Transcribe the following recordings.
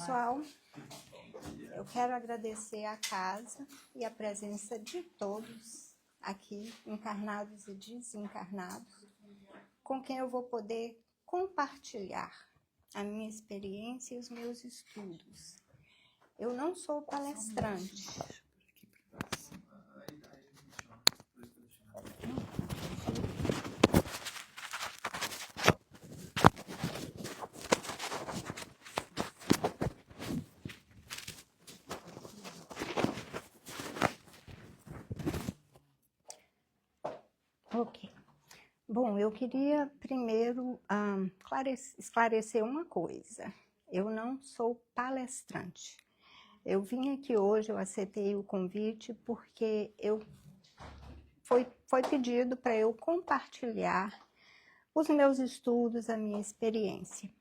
pessoal, eu quero agradecer a casa e a presença de todos aqui, encarnados e desencarnados, com quem eu vou poder compartilhar a minha experiência e os meus estudos. Eu não sou palestrante. Ok. Bom, eu queria primeiro esclarecer uma coisa. Eu não sou palestrante. Eu vim aqui hoje, eu aceitei o convite porque foi pedido para eu compartilhar os meus estudos, a minha experiência.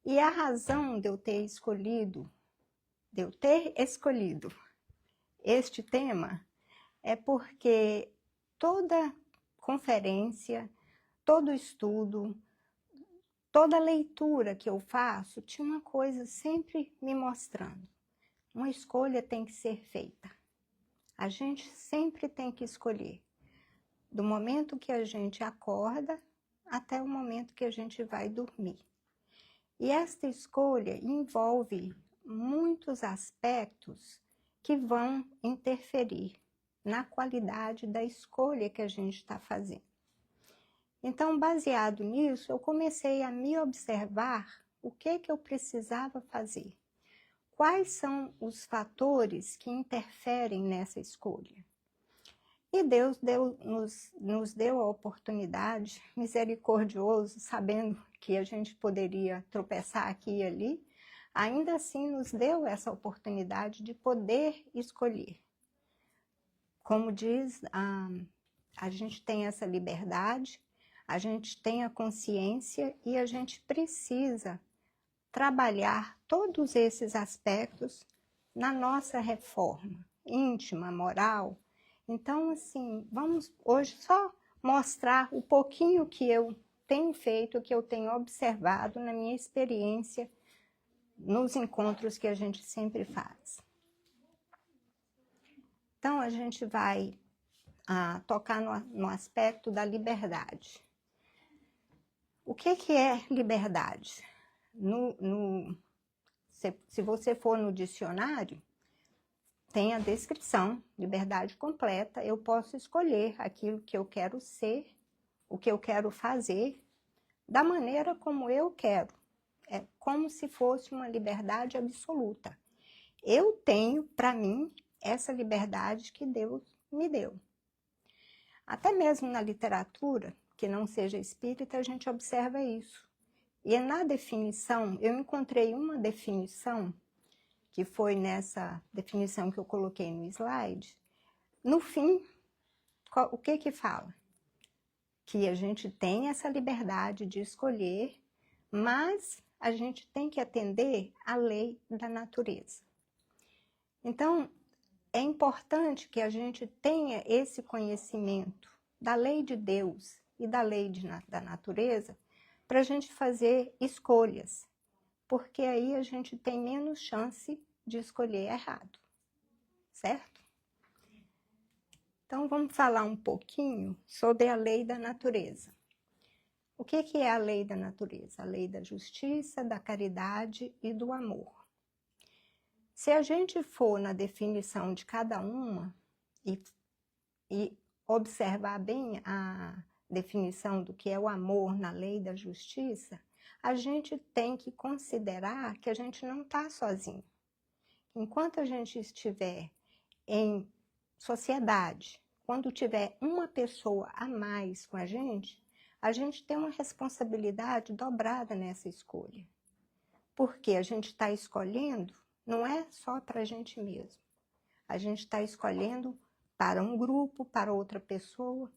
E a razão de eu ter escolhido este tema é porque toda conferência, todo estudo, toda leitura que eu faço, tinha uma coisa sempre me mostrando. Uma escolha tem que ser feita. A gente sempre tem que escolher. Do momento que a gente acorda até o momento que a gente vai dormir. E esta escolha envolve muitos aspectos que vão interferir na qualidade da escolha que a gente está fazendo. Então, baseado nisso, eu comecei a me observar o que eu precisava fazer. Quais são os fatores que interferem nessa escolha? E Deus nos deu a oportunidade, misericordioso, sabendo que a gente poderia tropeçar aqui e ali, ainda assim nos deu essa oportunidade de poder escolher. Como diz, a gente tem essa liberdade, a gente tem a consciência e a gente precisa trabalhar todos esses aspectos na nossa reforma íntima, moral. Então, assim, vamos hoje só mostrar o pouquinho que eu tenho feito, que eu tenho observado na minha experiência nos encontros que a gente sempre faz. Então, a gente vai tocar no aspecto da liberdade. O que é liberdade? Se você for no dicionário, tem a descrição, liberdade completa. Eu posso escolher aquilo que eu quero ser, o que eu quero fazer, da maneira como eu quero. É como se fosse uma liberdade absoluta. Eu tenho, para mim, essa liberdade que Deus me deu. Até mesmo na literatura, que não seja espírita, a gente observa isso. E na definição, eu encontrei uma definição, que foi nessa definição que eu coloquei no slide. No fim, o que fala? Que a gente tem essa liberdade de escolher, mas a gente tem que atender à lei da natureza. Então, é importante que a gente tenha esse conhecimento da lei de Deus e da lei da natureza para a gente fazer escolhas, porque aí a gente tem menos chance de escolher errado, certo? Então, vamos falar um pouquinho sobre a lei da natureza. O que é a lei da natureza? A lei da justiça, da caridade e do amor. Se a gente for na definição de cada uma e observar bem a definição do que é o amor na lei da justiça, a gente tem que considerar que a gente não está sozinho. Enquanto a gente estiver em sociedade, quando tiver uma pessoa a mais com a gente tem uma responsabilidade dobrada nessa escolha. Porque a gente está escolhendo, não é só para a gente mesmo. A gente está escolhendo para um grupo, para outra pessoa,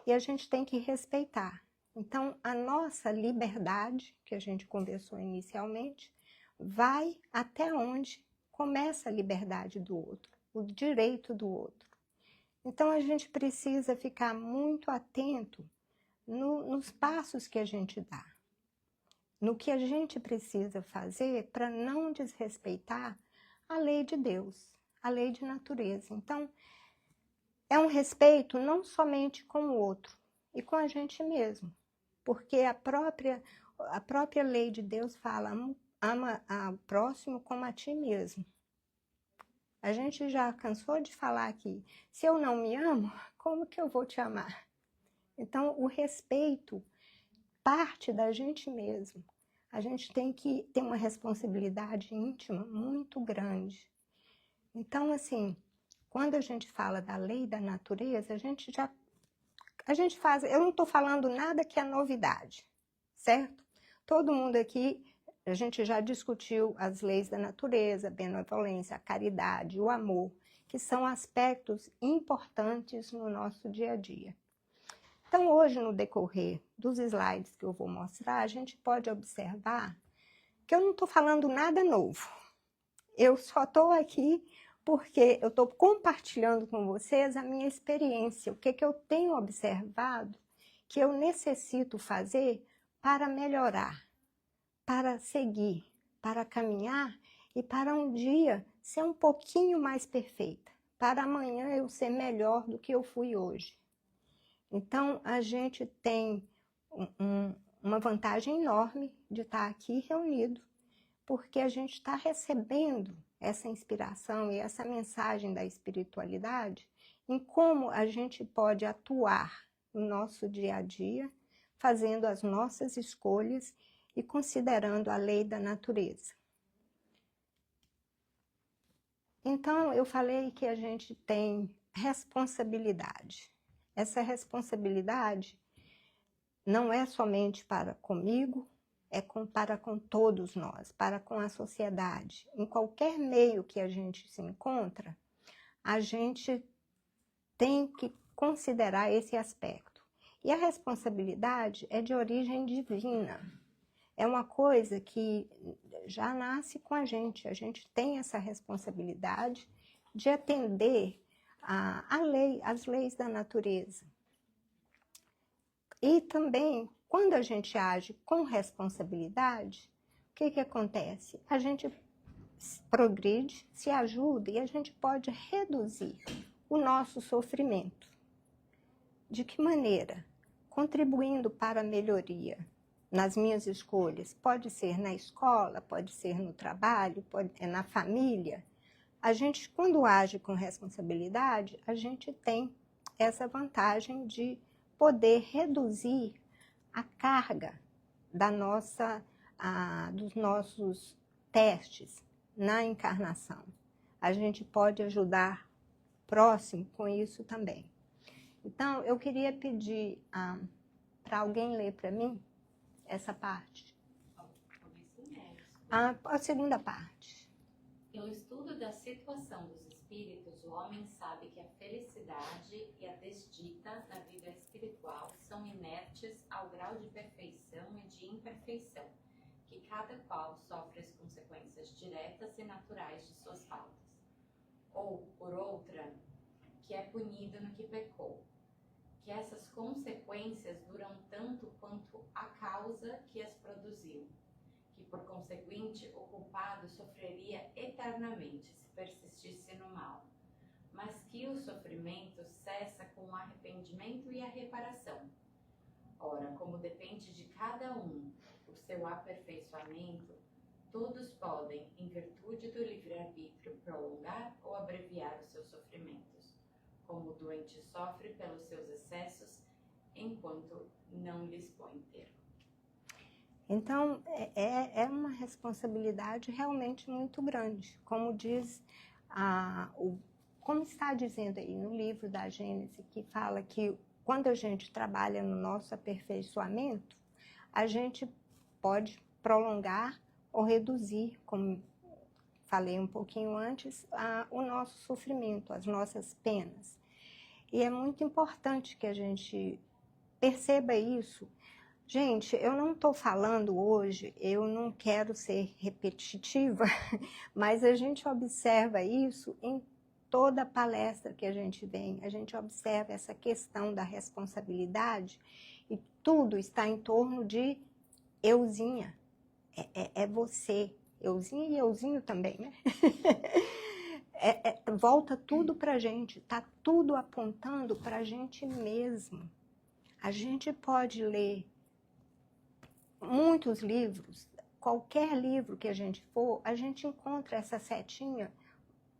e a gente tem que respeitar. Então, a nossa liberdade, que a gente conversou inicialmente, vai até onde começa a liberdade do outro, o direito do outro. Então, a gente precisa ficar muito atento nos passos que a gente dá. no que a gente precisa fazer para não desrespeitar a lei de Deus, a lei de natureza. Então, é um respeito não somente com o outro, e com a gente mesmo. Porque a própria lei de Deus fala, ama o próximo como a ti mesmo. A gente já cansou de falar aqui, se eu não me amo, como que eu vou te amar? Então, o respeito parte da gente mesmo. A gente tem que ter uma responsabilidade íntima muito grande. Então, assim, quando a gente fala da lei da natureza, a gente faz, eu não estou falando nada que é novidade, certo? Todo mundo aqui, a gente já discutiu as leis da natureza, a benevolência, a caridade, o amor, que são aspectos importantes no nosso dia a dia. Então, hoje, no decorrer dos slides que eu vou mostrar, a gente pode observar que eu não estou falando nada novo. Eu só estou aqui porque eu estou compartilhando com vocês a minha experiência, o que eu tenho observado que eu necessito fazer para melhorar, para seguir, para caminhar e para um dia ser um pouquinho mais perfeita, para amanhã eu ser melhor do que eu fui hoje. Então, a gente tem uma vantagem enorme de estar aqui reunido, porque a gente está recebendo essa inspiração e essa mensagem da espiritualidade em como a gente pode atuar no nosso dia a dia, fazendo as nossas escolhas e considerando a lei da natureza. Então, eu falei que a gente tem responsabilidade. Essa responsabilidade não é somente para comigo, para com todos nós, para com a sociedade. Em qualquer meio que a gente se encontra, a gente tem que considerar esse aspecto. E a responsabilidade é de origem divina. É uma coisa que já nasce com a gente tem essa responsabilidade de atender às leis da natureza. E também, quando a gente age com responsabilidade, o que acontece? A gente progride, se ajuda e a gente pode reduzir o nosso sofrimento. De que maneira? Contribuindo para a melhoria nas minhas escolhas. Pode ser na escola, pode ser no trabalho, na família. A gente, quando age com responsabilidade, a gente tem essa vantagem de poder reduzir a carga dos nossos testes na encarnação. A gente pode ajudar próximo com isso também. Então, eu queria pedir para alguém ler para mim essa parte. A segunda parte. Pelo estudo da situação dos espíritos, o homem sabe que a felicidade e a desdita na vida espiritual são inertes ao grau de perfeição e de imperfeição, que cada qual sofre as consequências diretas e naturais de suas faltas. Ou, por outra, que é punido no que pecou, que essas consequências duram tanto quanto a causa que as produziu, que por conseguinte o culpado sofreria eternamente se persistisse no mal, mas que o sofrimento cessa com o arrependimento e a reparação. Ora, como depende de cada um o seu aperfeiçoamento, todos podem, em virtude do livre-arbítrio, prolongar ou abreviar os seus sofrimentos, como o doente sofre pelos seus excessos, enquanto não lhes põe termo. Então, é uma responsabilidade realmente muito grande. Como diz, como está dizendo aí no livro da Gênesis, que fala que quando a gente trabalha no nosso aperfeiçoamento, a gente pode prolongar ou reduzir, como falei um pouquinho antes, o nosso sofrimento, as nossas penas. E é muito importante que a gente perceba isso. Gente, eu não estou falando hoje, eu não quero ser repetitiva, mas a gente observa isso em toda palestra que a gente vem, a gente observa essa questão da responsabilidade e tudo está em torno de euzinha, É você, euzinho e euzinho também, né? Volta tudo para a gente, tá tudo apontando para a gente mesmo. A gente pode ler muitos livros, qualquer livro que a gente for, a gente encontra essa setinha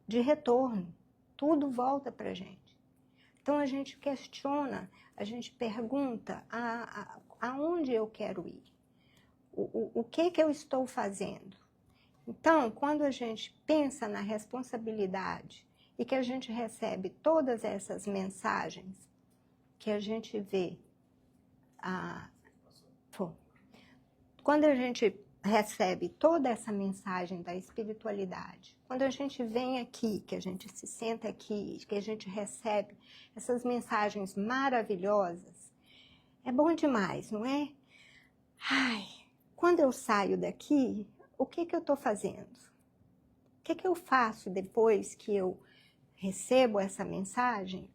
de retorno. Tudo volta para a gente. Então a gente questiona, a gente pergunta aonde eu quero ir, o que eu estou fazendo. Então, quando a gente pensa na responsabilidade e que a gente recebe todas essas mensagens que a gente vê, quando a gente recebe toda essa mensagem da espiritualidade, quando a gente vem aqui, que a gente se senta aqui, que a gente recebe essas mensagens maravilhosas, é bom demais, não é? Ai, quando eu saio daqui, o que eu estou fazendo? O que eu faço depois que eu recebo essa mensagem?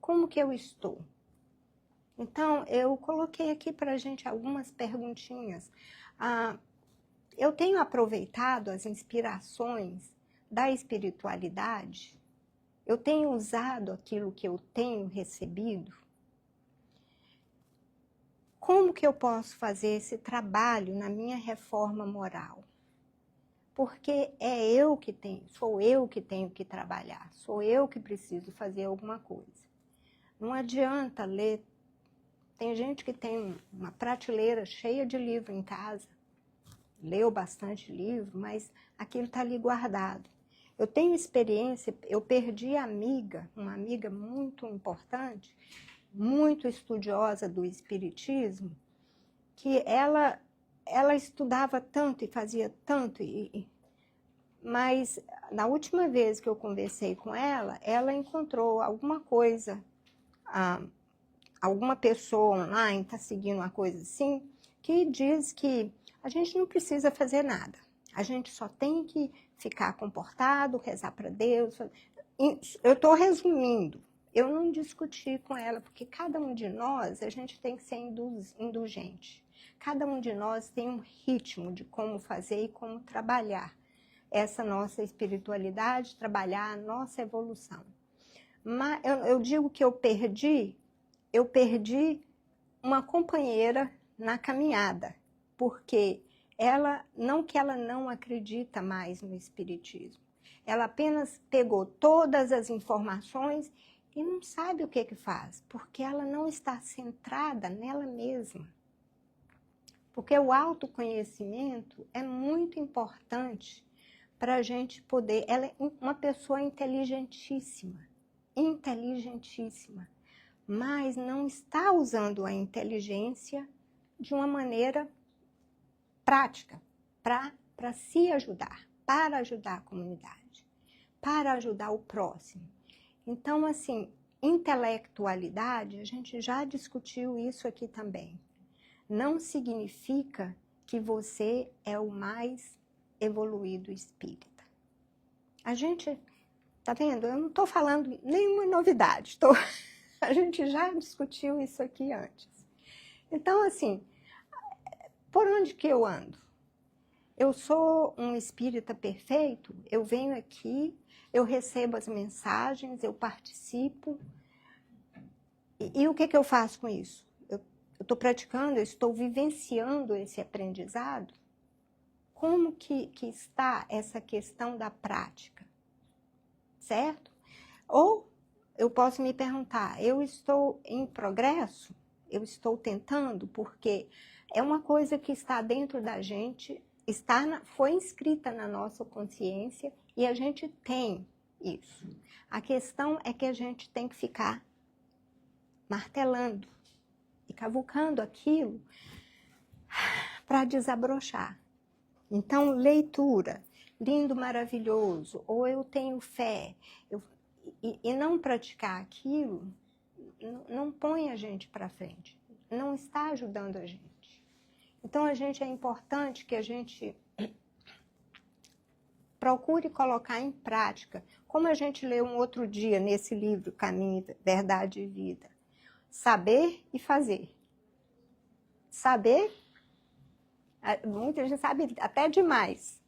Como que eu estou? Então, eu coloquei aqui para a gente algumas perguntinhas. Eu tenho aproveitado as inspirações da espiritualidade? Eu tenho usado aquilo que eu tenho recebido? Como que eu posso fazer esse trabalho na minha reforma moral? Porque sou eu que tenho que trabalhar, sou eu que preciso fazer alguma coisa. Não adianta ler. Tem gente que tem uma prateleira cheia de livro em casa, leu bastante livro, mas aquilo está ali guardado. Eu tenho experiência, eu perdi uma amiga muito importante, muito estudiosa do espiritismo, que ela estudava tanto e fazia tanto, mas na última vez que eu conversei com ela encontrou alguma coisa, alguma pessoa online está seguindo uma coisa assim, que diz que a gente não precisa fazer nada. A gente só tem que ficar comportado, rezar para Deus. Eu estou resumindo. Eu não discuti com ela, porque cada um de nós, a gente tem que ser indulgente. Cada um de nós tem um ritmo de como fazer e como trabalhar essa nossa espiritualidade, trabalhar a nossa evolução. Mas eu digo que eu perdi uma companheira na caminhada, porque ela não acredita mais no espiritismo. Ela apenas pegou todas as informações e não sabe o que faz, porque ela não está centrada nela mesma. Porque o autoconhecimento é muito importante para a gente poder... Ela é uma pessoa inteligentíssima, mas não está usando a inteligência de uma maneira prática, para se ajudar, para ajudar a comunidade, para ajudar o próximo. Então, assim, intelectualidade, a gente já discutiu isso aqui também. Não significa que você é o mais evoluído espírita. A gente, tá vendo? Eu não estou falando nenhuma novidade, a gente já discutiu isso aqui antes. Então, assim, por onde que eu ando? Eu sou um espírita perfeito, eu venho aqui, eu recebo as mensagens, eu participo. E o que eu faço com isso? Eu estou praticando, eu estou vivenciando esse aprendizado? Como que está essa questão da prática? Certo? Ou eu posso me perguntar, eu estou em progresso? Eu estou tentando? Porque é uma coisa que está dentro da gente, foi inscrita na nossa consciência e a gente tem isso. A questão é que a gente tem que ficar martelando e cavucando aquilo para desabrochar. Então, leitura, lindo, maravilhoso, ou eu tenho fé, e não praticar aquilo, não põe a gente para frente, não está ajudando a gente. Então, é importante que a gente procure colocar em prática, como a gente leu um outro dia nesse livro, Caminho, Verdade e Vida. Saber e fazer. Saber Muita gente sabe até demais.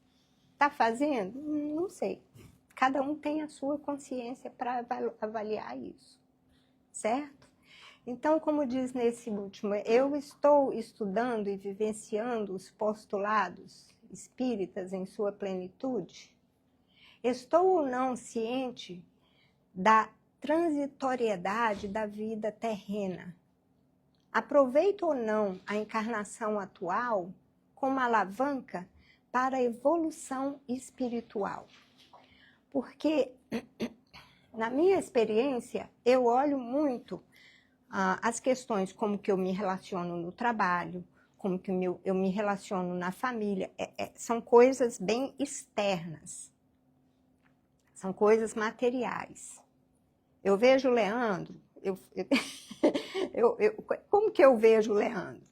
Está fazendo? Não sei. Cada um tem a sua consciência para avaliar isso, certo? Então, como diz nesse último, eu estou estudando e vivenciando os postulados espíritas em sua plenitude? Estou ou não ciente da transitoriedade da vida terrena? Aproveito ou não a encarnação atual como alavanca para a evolução espiritual? Porque, na minha experiência, eu olho muito as questões como que eu me relaciono no trabalho, como que eu me relaciono na família. São coisas bem externas, são coisas materiais. Eu vejo o Leandro, como que eu vejo o Leandro?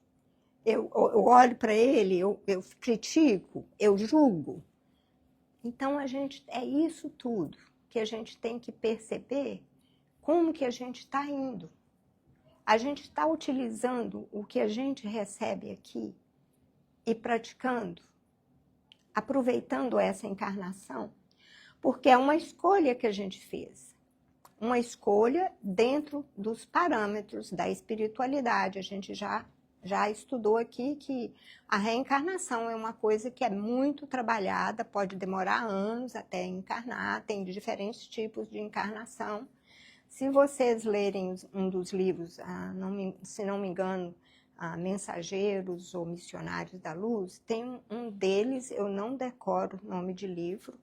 Eu olho para ele, eu critico, eu julgo. Então, é isso tudo que a gente tem que perceber, como que a gente está indo. A gente está utilizando o que a gente recebe aqui e praticando, aproveitando essa encarnação, porque é uma escolha que a gente fez. Uma escolha dentro dos parâmetros da espiritualidade. A gente já estudou aqui que a reencarnação é uma coisa que é muito trabalhada, pode demorar anos até encarnar, tem diferentes tipos de encarnação. Se vocês lerem um dos livros, se não me engano, Mensageiros ou Missionários da Luz, tem um deles, eu não decoro o nome de livro,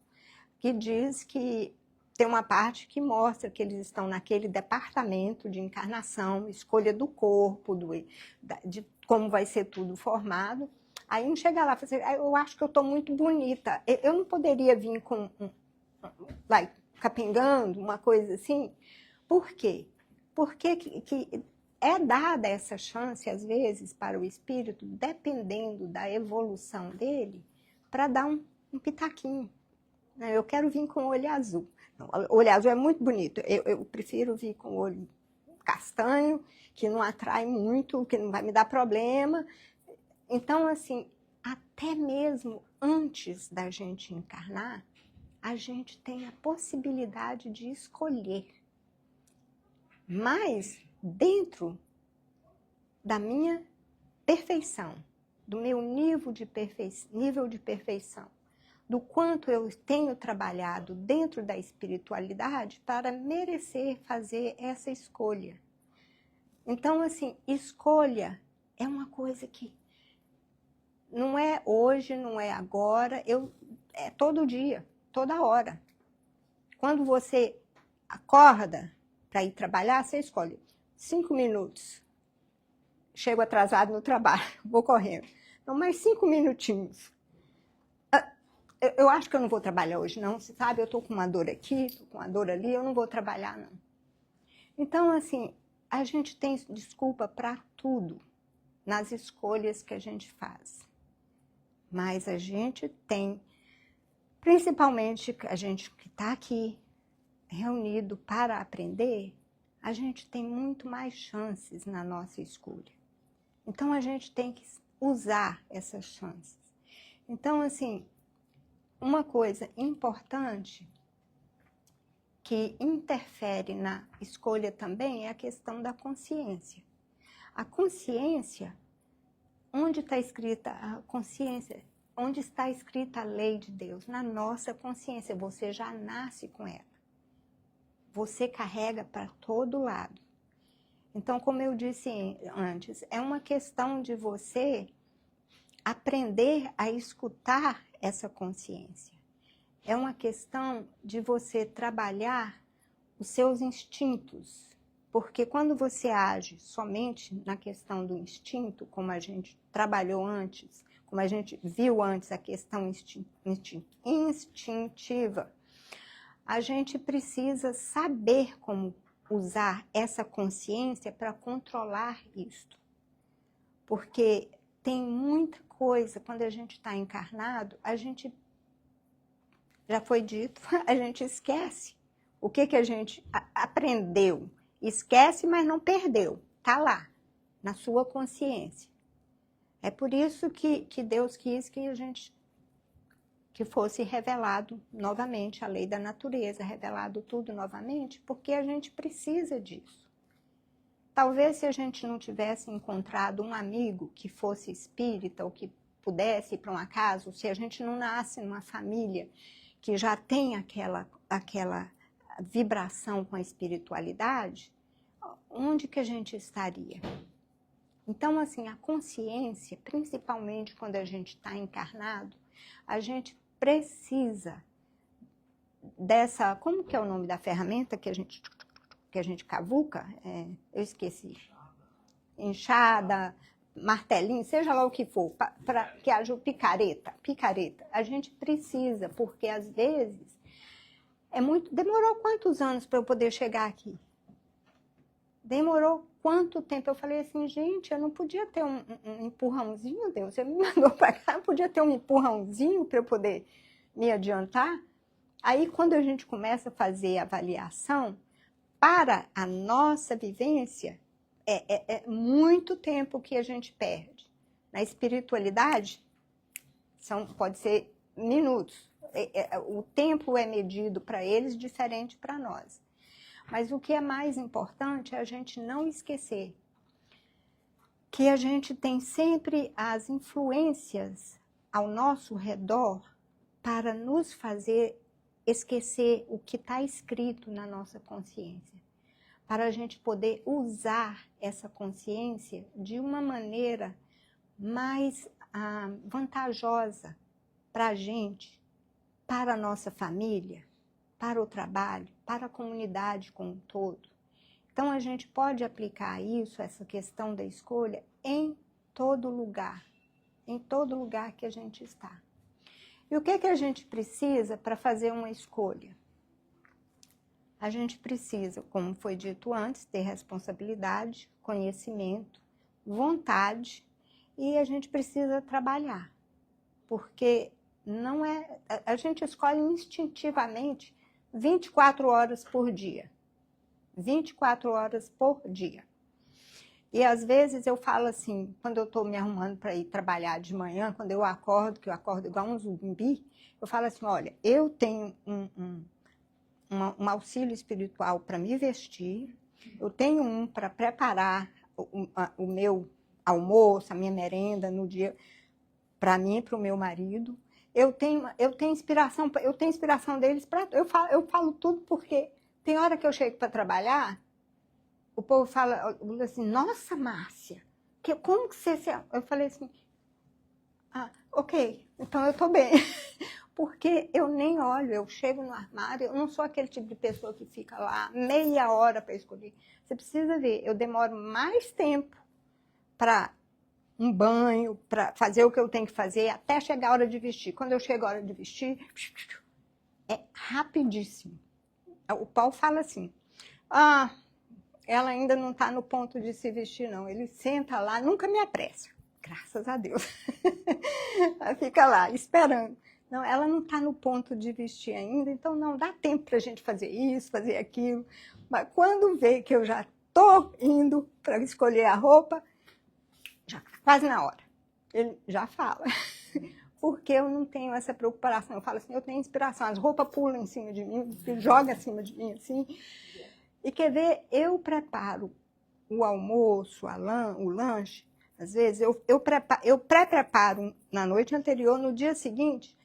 que diz que tem uma parte que mostra que eles estão naquele departamento de encarnação, escolha do corpo, de como vai ser tudo formado. Aí um chega lá e fala assim, eu acho que eu estou muito bonita, eu não poderia vir com, capengando, uma coisa assim? Por quê? Porque que é dada essa chance, às vezes, para o espírito, dependendo da evolução dele, para dar um pitaquinho. Eu quero vir com o olho azul. Não, o olho azul é muito bonito. Eu prefiro vir com o olho castanho, que não atrai muito, que não vai me dar problema. Então, assim, até mesmo antes da gente encarnar, a gente tem a possibilidade de escolher. Mas dentro da minha perfeição, do meu nível de perfeição, do quanto eu tenho trabalhado dentro da espiritualidade para merecer fazer essa escolha. Então, assim, escolha é uma coisa que não é hoje, não é agora, é todo dia, toda hora. Quando você acorda para ir trabalhar, você escolhe 5 minutos. Chego atrasado no trabalho, vou correndo. Não, mais 5 minutinhos. Eu acho que eu não vou trabalhar hoje, não. Você sabe, eu estou com uma dor aqui, estou com uma dor ali, eu não vou trabalhar, não. Então, assim, a gente tem desculpa para tudo nas escolhas que a gente faz. Mas a gente tem, principalmente a gente que está aqui, reunido para aprender, a gente tem muito mais chances na nossa escolha. Então, a gente tem que usar essas chances. Então, assim, uma coisa importante que interfere na escolha também é a questão da consciência. A consciência, onde está escrita a consciência? Onde está escrita a lei de Deus? Na nossa consciência, você já nasce com ela. Você carrega para todo lado. Então, como eu disse antes, é uma questão de você aprender a escutar essa consciência. É uma questão de você trabalhar os seus instintos. Porque quando você age somente na questão do instinto, como a gente trabalhou antes, como a gente viu antes a questão instintiva, a gente precisa saber como usar essa consciência para controlar isto. Porque tem muita coisa, quando a gente está encarnado, a gente, já foi dito, a gente esquece. O que a gente aprendeu? Esquece, mas não perdeu. Está lá, na sua consciência. É por isso que Deus quis que fosse revelado novamente a lei da natureza, revelado tudo novamente, porque a gente precisa disso. Talvez se a gente não tivesse encontrado um amigo que fosse espírita ou que pudesse ir para uma casa, ou se a gente não nasce numa família que já tem aquela vibração com a espiritualidade, onde que a gente estaria? Então, assim, a consciência, principalmente quando a gente está encarnado, a gente precisa dessa, como que é o nome da ferramenta que a gente cavuca? Eu esqueci. Enxada, martelinho, seja lá o que for, para que haja picareta. A gente precisa, porque às vezes demorou quantos anos para eu poder chegar aqui? Demorou quanto tempo? Eu falei assim, gente, eu não podia ter um empurrãozinho, Deus, você me mandou para cá, eu podia ter um empurrãozinho para eu poder me adiantar? Aí, quando a gente começa a fazer avaliação, para a nossa vivência, é muito tempo que a gente perde. Na espiritualidade, pode ser minutos. O tempo é medido para eles, diferente para nós. Mas o que é mais importante é a gente não esquecer que a gente tem sempre as influências ao nosso redor para nos fazer esquecer o que está escrito na nossa consciência, para a gente poder usar essa consciência de uma maneira mais vantajosa para a gente, para a nossa família, para o trabalho, para a comunidade como um todo. Então, a gente pode aplicar isso, essa questão da escolha, em todo lugar que a gente está. E o que a gente precisa para fazer uma escolha? A gente precisa, como foi dito antes, ter responsabilidade, conhecimento, vontade, e a gente precisa trabalhar, porque a gente escolhe instintivamente 24 horas por dia. 24 horas por dia. E às vezes eu falo assim, quando eu estou me arrumando para ir trabalhar de manhã, quando eu acordo, que eu acordo igual um zumbi, eu falo assim, olha, eu tenho um auxílio espiritual para me vestir, eu tenho um para preparar o meu almoço, a minha merenda no dia, para mim e para o meu marido. Eu tenho inspiração deles para. Eu falo tudo porque tem hora que eu chego para trabalhar, o povo fala assim, nossa, Márcia, como que você... Eu falei assim, ok, então eu estou bem. Porque eu nem olho, eu chego no armário, eu não sou aquele tipo de pessoa que fica lá meia hora para escolher. Você precisa ver, eu demoro mais tempo para um banho, para fazer o que eu tenho que fazer, até chegar a hora de vestir. Quando eu chego a hora de vestir, é rapidíssimo. O Paulo fala assim, ela ainda não está no ponto de se vestir, não. Ele senta lá, nunca me apressa. Graças a Deus. Ela fica lá, esperando. Não, ela não está no ponto de vestir ainda, então não dá tempo para a gente fazer isso, fazer aquilo. Mas quando vê que eu já estou indo para escolher a roupa, já está quase na hora. Ele já fala. Porque eu não tenho essa preocupação. Eu falo assim, eu tenho inspiração. As roupas pulam em cima de mim, jogam em cima de mim assim. E quer ver, eu preparo o almoço, o lanche. Às vezes eu pré-preparo na noite anterior, no dia seguinte.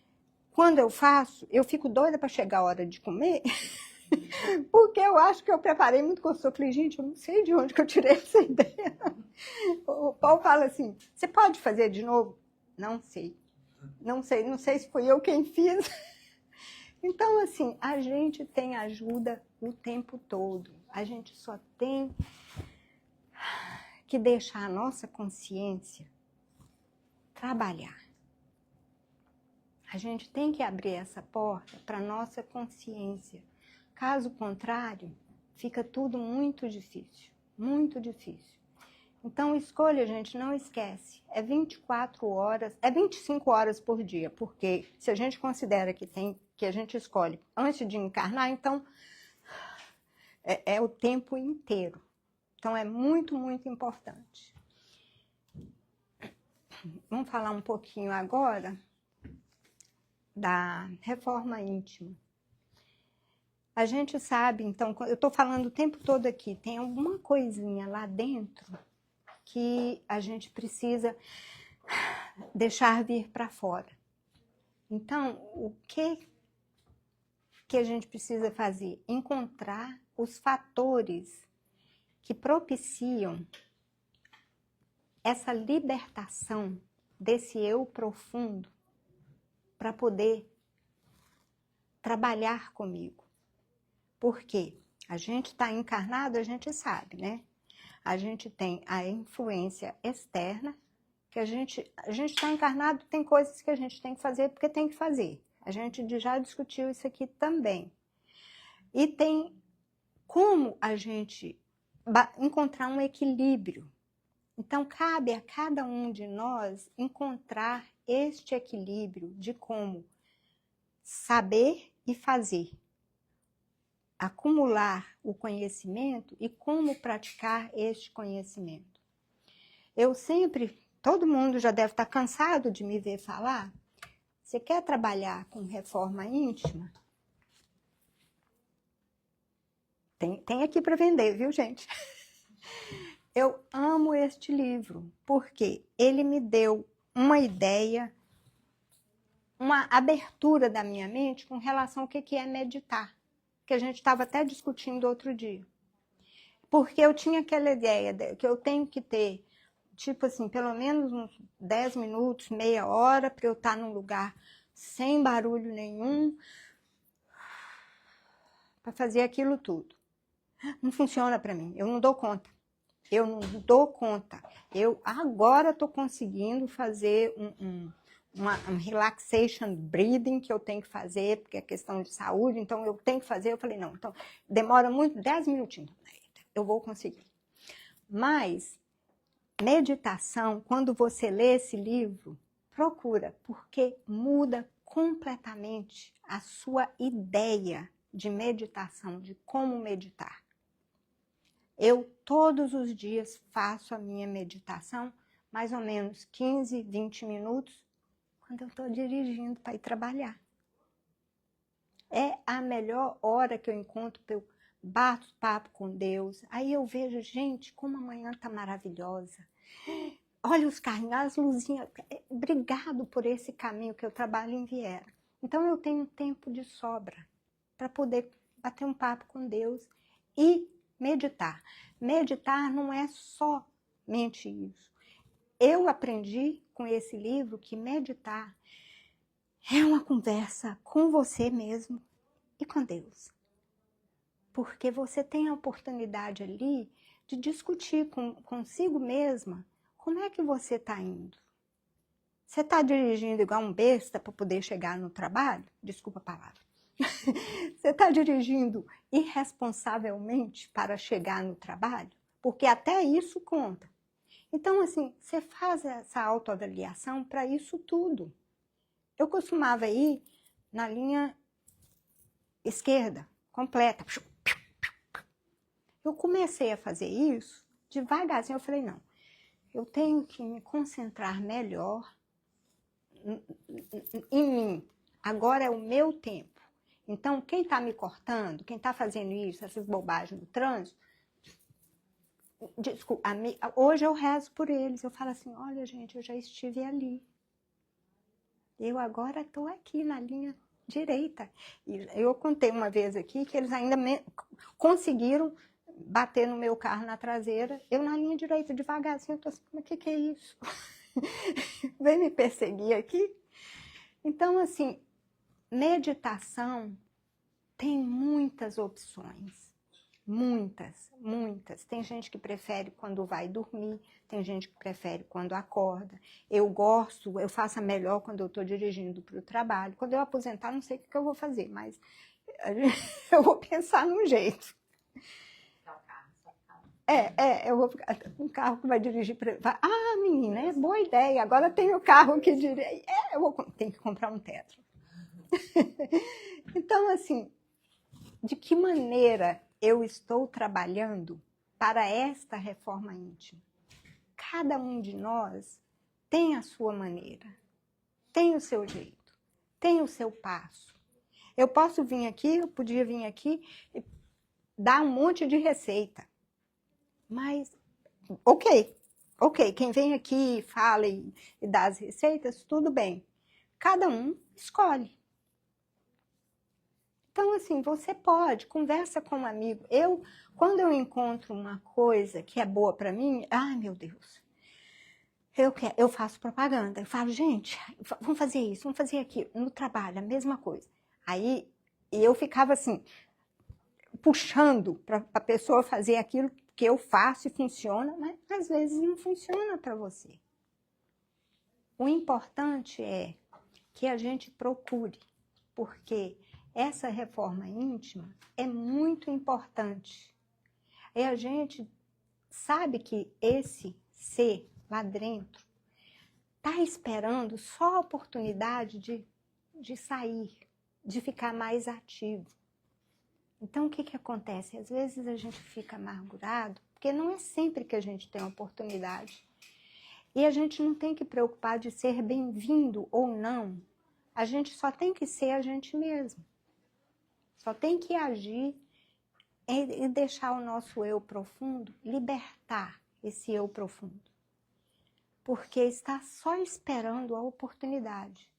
Quando eu faço, eu fico doida para chegar a hora de comer, porque eu acho que eu preparei muito gostoso. Eu falei, gente, eu não sei de onde que eu tirei essa ideia. O Paulo fala assim, você pode fazer de novo? Não sei. Não sei se fui eu quem fiz. Então, assim, a gente tem ajuda o tempo todo. A gente só tem que deixar a nossa consciência trabalhar. A gente tem que abrir essa porta para a nossa consciência. Caso contrário, fica tudo muito difícil, muito difícil. Então, escolha, gente, não esquece. É 24 horas, é 25 horas por dia, porque se a gente considera que a gente escolhe antes de encarnar, então é o tempo inteiro. Então, é muito, muito importante. vamos falar um pouquinho agora da reforma íntima. A gente sabe, então, eu estou falando o tempo todo aqui, tem alguma coisinha lá dentro que a gente precisa deixar vir para fora. Então, o que a gente precisa fazer? Encontrar os fatores que propiciam essa libertação desse eu profundo para poder trabalhar comigo. Porque a gente está encarnado, a gente sabe, né? A gente tem a influência externa, que a gente está encarnado, tem coisas que a gente tem que fazer porque tem que fazer. A gente já discutiu isso aqui também. E tem como a gente encontrar um equilíbrio. Então, cabe a cada um de nós encontrar este equilíbrio de como saber e fazer. Acumular o conhecimento e como praticar este conhecimento. Eu sempre, todo mundo já deve estar cansado de me ver falar, você quer trabalhar com reforma íntima? Tem aqui para vender, viu, gente? Eu amo este livro, porque ele me deu uma ideia, uma abertura da minha mente com relação ao que é meditar, que a gente estava até discutindo outro dia. Porque eu tinha aquela ideia que eu tenho que ter, tipo assim, pelo menos uns 10 minutos, meia hora, para eu estar num lugar sem barulho nenhum, para fazer aquilo tudo. Não funciona para mim, eu não dou conta. Eu não dou conta. Eu agora estou conseguindo fazer um relaxation breathing que eu tenho que fazer, porque é questão de saúde, então eu tenho que fazer. Eu falei, não, então demora muito, 10 minutinhos. Eu vou conseguir. Mas meditação, quando você lê esse livro, procura, porque muda completamente a sua ideia de meditação, de como meditar. Eu, todos os dias, faço a minha meditação, mais ou menos 15, 20 minutos, quando eu estou dirigindo para ir trabalhar. É a melhor hora que eu encontro para eu bato papo com Deus. Aí eu vejo, gente, como amanhã está maravilhosa. Olha os carrinhos, as luzinhas. Obrigado por esse caminho que eu trabalho em Viera. Então eu tenho tempo de sobra para poder bater um papo com Deus e meditar. Meditar não é somente isso. Eu aprendi com esse livro que meditar é uma conversa com você mesmo e com Deus. Porque você tem a oportunidade ali de discutir consigo mesma como é que você está indo. Você está dirigindo igual um besta para poder chegar no trabalho? Desculpa a palavra. Você está dirigindo irresponsavelmente para chegar no trabalho? Porque até isso conta. Então, assim, você faz essa autoavaliação para isso tudo. Eu costumava ir na linha esquerda, completa. Eu comecei a fazer isso devagarzinho. Eu falei, não, eu tenho que me concentrar melhor em mim. Agora é o meu tempo. Então, quem está me cortando, quem está fazendo isso, essas bobagens no trânsito, desculpa, hoje eu rezo por eles. Eu falo assim, olha, gente, eu já estive ali. Eu agora estou aqui na linha direita. E eu contei uma vez aqui que eles ainda conseguiram bater no meu carro na traseira. Eu na linha direita, devagarzinho, eu estou assim, mas o que é isso? Vem me perseguir aqui? Então, assim, meditação tem muitas opções. Muitas, muitas. Tem gente que prefere quando vai dormir, tem gente que prefere quando acorda. Eu gosto, eu faço a melhor quando eu estou dirigindo para o trabalho. Quando eu aposentar, não sei o que eu vou fazer, mas eu vou pensar num jeito. Eu vou ficar um carro que vai dirigir para... Ah, menina, é boa ideia, agora tem o carro que dirige. Tenho que comprar um Tetra. Então, assim, de que maneira eu estou trabalhando para esta reforma íntima? Cada um de nós tem a sua maneira, tem o seu jeito, tem o seu passo. Eu posso vir aqui, eu podia vir aqui e dar um monte de receita. Mas, ok, quem vem aqui, fala e dá as receitas, tudo bem. Cada um escolhe. Então, assim, você pode, conversa com um amigo. Quando eu encontro uma coisa que é boa para mim, ai, meu Deus, eu faço propaganda. Eu falo, gente, vamos fazer isso, vamos fazer aquilo. No trabalho, a mesma coisa. Aí, eu ficava assim, puxando para a pessoa fazer aquilo que eu faço e funciona, mas às vezes não funciona para você. O importante é que a gente procure, porque essa reforma íntima é muito importante. E a gente sabe que esse ser lá dentro está esperando só a oportunidade de sair, de ficar mais ativo. Então, o que acontece? Às vezes a gente fica amargurado, porque não é sempre que a gente tem a oportunidade. E a gente não tem que preocupar de ser bem-vindo ou não. A gente só tem que ser a gente mesmo. Só tem que agir e deixar o nosso eu profundo, libertar esse eu profundo. Porque está só esperando a oportunidade.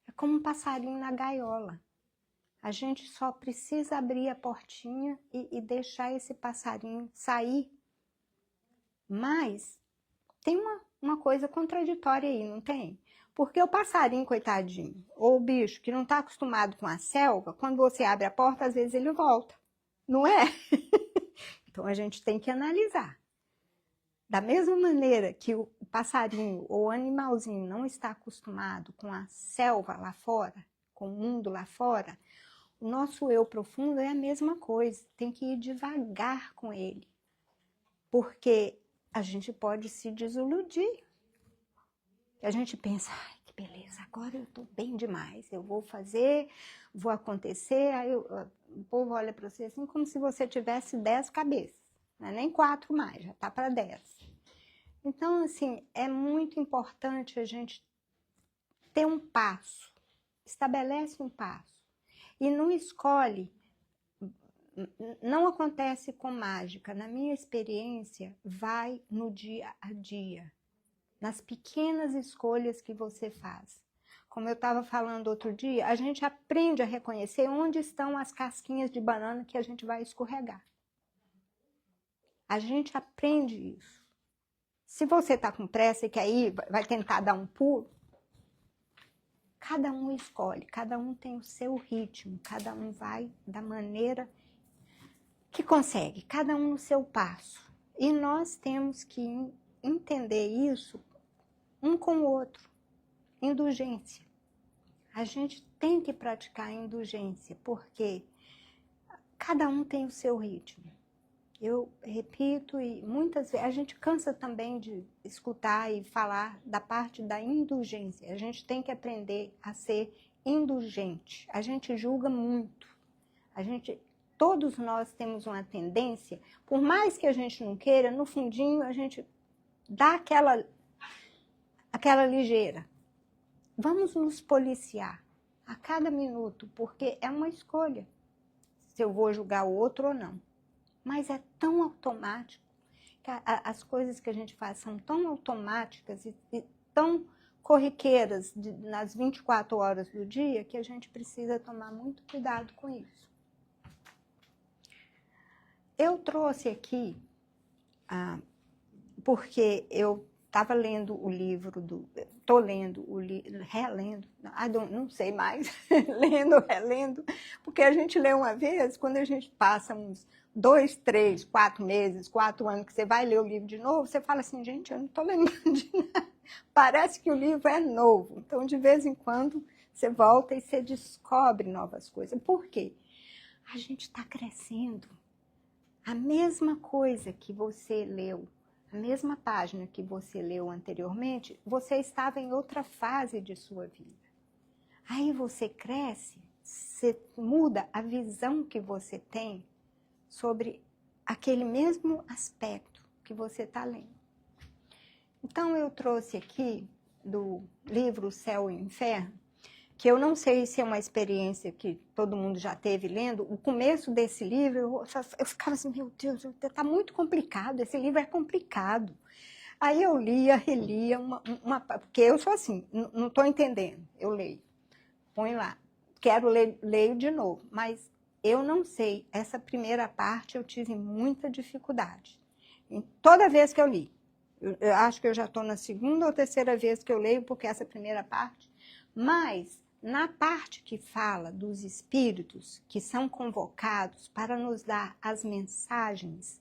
É como um passarinho na gaiola. A gente só precisa abrir a portinha e deixar esse passarinho sair. Mas tem uma coisa contraditória aí, não tem? Porque o passarinho, coitadinho, ou o bicho que não está acostumado com a selva, quando você abre a porta, às vezes ele volta. Não é? Então a gente tem que analisar. Da mesma maneira que o passarinho ou o animalzinho não está acostumado com a selva lá fora, com o mundo lá fora, o nosso eu profundo é a mesma coisa. Tem que ir devagar com ele. Porque a gente pode se desiludir. A gente pensa, ai, que beleza, agora eu estou bem demais. Eu vou fazer, vou acontecer. Aí o povo olha para você assim como se você tivesse 10 cabeças. Não é nem 4 mais, já está para 10. Então, assim, é muito importante a gente ter um passo. Estabelece um passo. E não escolhe, não acontece com mágica. Na minha experiência, vai no dia a dia, nas pequenas escolhas que você faz. Como eu estava falando outro dia, a gente aprende a reconhecer onde estão as casquinhas de banana que a gente vai escorregar. A gente aprende isso. Se você está com pressa e quer ir, vai tentar dar um pulo, cada um escolhe, cada um tem o seu ritmo, cada um vai da maneira que consegue, cada um no seu passo. E nós temos que entender isso um com o outro. Indulgência. A gente tem que praticar indulgência, porque cada um tem o seu ritmo. Eu repito, e muitas vezes a gente cansa também de escutar e falar da parte da indulgência. A gente tem que aprender a ser indulgente. A gente julga muito. Todos nós temos uma tendência, por mais que a gente não queira, no fundinho a gente dá aquela ligeira. Vamos nos policiar a cada minuto, porque é uma escolha se eu vou julgar o outro ou não. Mas é tão automático, que as coisas que a gente faz são tão automáticas e tão corriqueiras nas 24 horas do dia, que a gente precisa tomar muito cuidado com isso. Eu trouxe aqui, porque eu estava lendo o livro estou lendo o livro, relendo, não sei mais, lendo, relendo, porque a gente lê uma vez, quando a gente passa uns 2, 3, 4 meses, 4 anos, que você vai ler o livro de novo, você fala assim, gente, eu não estou lembrando de nada. Parece que o livro é novo. Então, de vez em quando, você volta e você descobre novas coisas. Por quê? A gente está crescendo. A mesma coisa que você leu, a mesma página que você leu anteriormente, você estava em outra fase de sua vida. Aí você cresce, você muda a visão que você tem sobre aquele mesmo aspecto que você está lendo. Então, eu trouxe aqui do livro O Céu e o Inferno, que eu não sei se é uma experiência que todo mundo já teve lendo. O começo desse livro, eu ficava assim, meu Deus, está muito complicado, esse livro é complicado. Aí eu lia, relia, porque eu sou assim, não estou entendendo, eu leio, põe lá, quero ler, leio de novo, mas eu não sei, essa primeira parte eu tive muita dificuldade. Toda vez que eu li, eu acho que eu já estou na segunda ou terceira vez que eu leio, porque essa primeira parte, mas na parte que fala dos espíritos que são convocados para nos dar as mensagens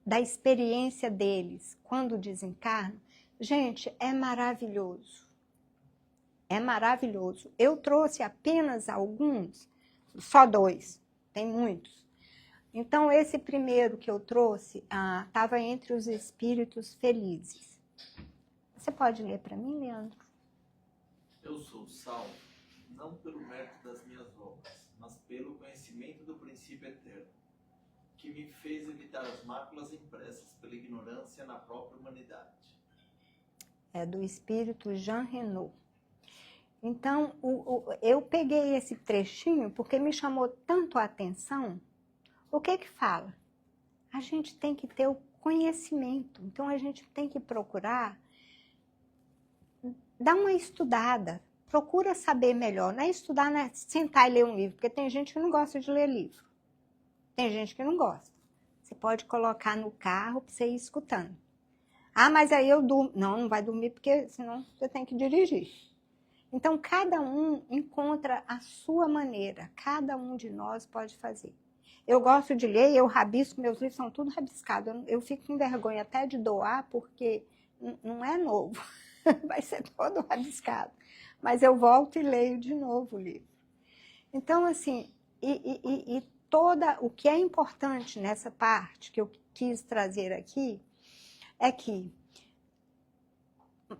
da experiência deles quando desencarnam, gente, é maravilhoso. É maravilhoso. Eu trouxe apenas alguns, só 2, tem muitos. Então, esse primeiro que eu trouxe estava entre os espíritos felizes. Você pode ler para mim, Leandro? Eu sou salvo, não pelo mérito das minhas obras, mas pelo conhecimento do princípio eterno, que me fez evitar as máculas impressas pela ignorância na própria humanidade. É do espírito Jean Renaud. Então, eu peguei esse trechinho porque me chamou tanto a atenção. O que que fala? A gente tem que ter o conhecimento. Então, a gente tem que procurar dar uma estudada. Procura saber melhor. Não é estudar, não é sentar e ler um livro, porque tem gente que não gosta de ler livro. Tem gente que não gosta. Você pode colocar no carro para você ir escutando. Ah, mas aí eu durmo. Não, não vai dormir, porque senão você tem que dirigir. Então, cada um encontra a sua maneira. Cada um de nós pode fazer. Eu gosto de ler, eu rabisco, meus livros são tudo rabiscados. Eu fico com vergonha até de doar, porque não é novo. Vai ser todo rabiscado. Mas eu volto e leio de novo o livro. Então, assim, o que é importante nessa parte que eu quis trazer aqui é que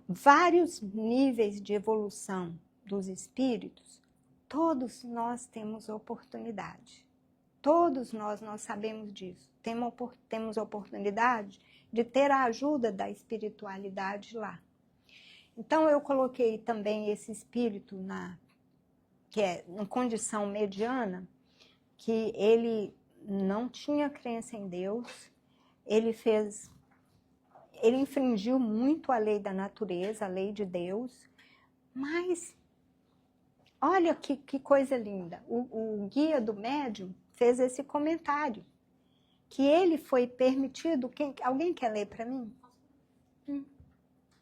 vários níveis de evolução dos espíritos, todos nós temos oportunidade. Todos nós sabemos disso. Temos oportunidade de ter a ajuda da espiritualidade lá. Então, eu coloquei também esse espírito que é em condição mediana, que ele não tinha crença em Deus, ele infringiu muito a lei da natureza, a lei de Deus, mas olha que coisa linda. O guia do médium fez esse comentário, que ele foi permitido. Alguém quer ler para mim?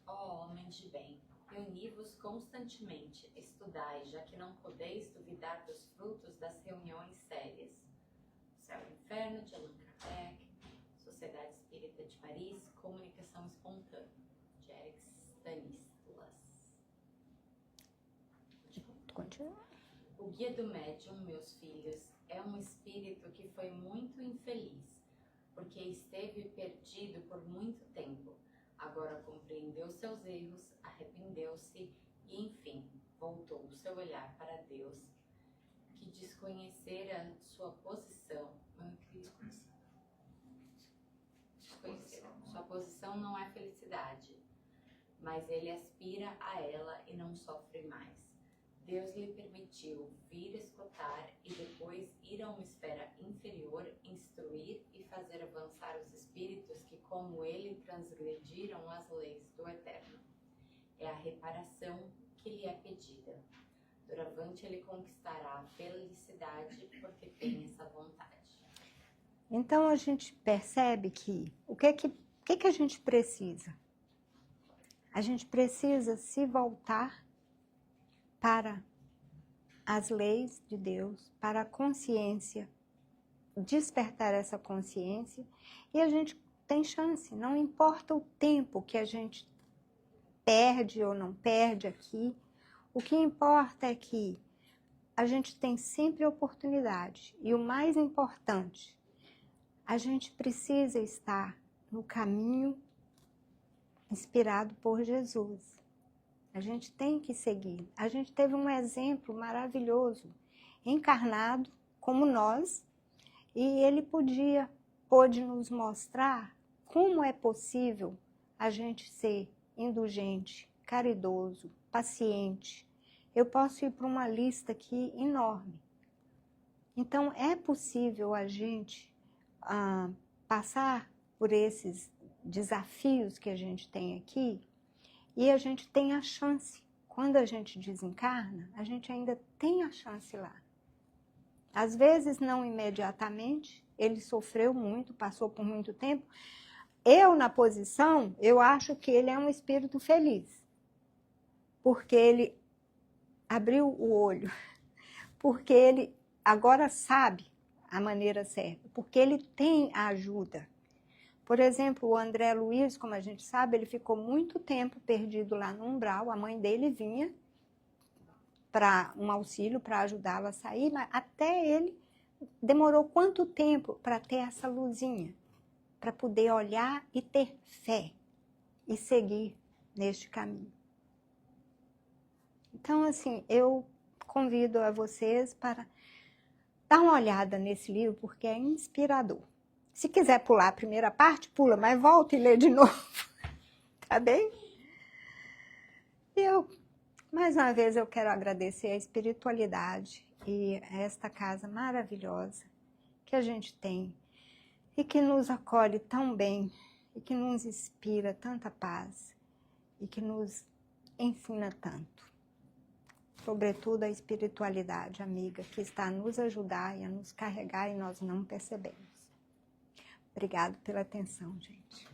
Ó homens de bem, reuni-vos constantemente, estudai, já que não podeis duvidar dos frutos das reuniões sérias. O Céu e o Inferno, de Allan Kardec, Sociedade Espírita de Paris, Comunicação Espontânea, de Eric Stanislas. Continua. O guia do médium, meus filhos, é um espírito que foi muito infeliz, porque esteve perdido por muito tempo. Agora compreendeu seus erros, arrependeu-se e, enfim, voltou o seu olhar para Deus, que desconhecera sua posição. Sua posição não é felicidade, mas ele aspira a ela e não sofre mais. Deus lhe permitiu vir escutar e depois ir a uma esfera inferior, instruir e fazer avançar os espíritos que, como ele, transgrediram as leis do Eterno. É a reparação que lhe é pedida. Doravante ele conquistará a felicidade porque tem essa vontade. Então, a gente percebe que o que a gente precisa? A gente precisa se voltar para as leis de Deus, para a consciência, despertar essa consciência, e a gente tem chance, não importa o tempo que a gente perde ou não perde aqui, o que importa é que a gente tem sempre oportunidade, e o mais importante, a gente precisa estar no caminho inspirado por Jesus. A gente tem que seguir. A gente teve um exemplo maravilhoso, encarnado como nós, e ele pôde nos mostrar como é possível a gente ser indulgente, caridoso, paciente. Eu posso ir para uma lista aqui enorme. Então, é possível a gente passar por esses desafios que a gente tem aqui e a gente tem a chance. Quando a gente desencarna, a gente ainda tem a chance lá. Às vezes, não imediatamente, ele sofreu muito, passou por muito tempo. Eu, na posição, eu acho que ele é um espírito feliz, porque ele abriu o olho, porque ele agora sabe a maneira certa, porque ele tem a ajuda. Por exemplo, o André Luiz, como a gente sabe, ele ficou muito tempo perdido lá no umbral, a mãe dele vinha para um auxílio para ajudá-lo a sair, mas até ele demorou quanto tempo para ter essa luzinha, para poder olhar e ter fé e seguir neste caminho. Então, assim, eu convido a vocês para dar uma olhada nesse livro, porque é inspirador. Se quiser pular a primeira parte, pula, mas volta e lê de novo, tá bem? Mais uma vez, eu quero agradecer a espiritualidade e esta casa maravilhosa que a gente tem e que nos acolhe tão bem e que nos inspira tanta paz e que nos ensina tanto. Sobretudo a espiritualidade amiga que está a nos ajudar e a nos carregar e nós não percebemos. Obrigada pela atenção, gente.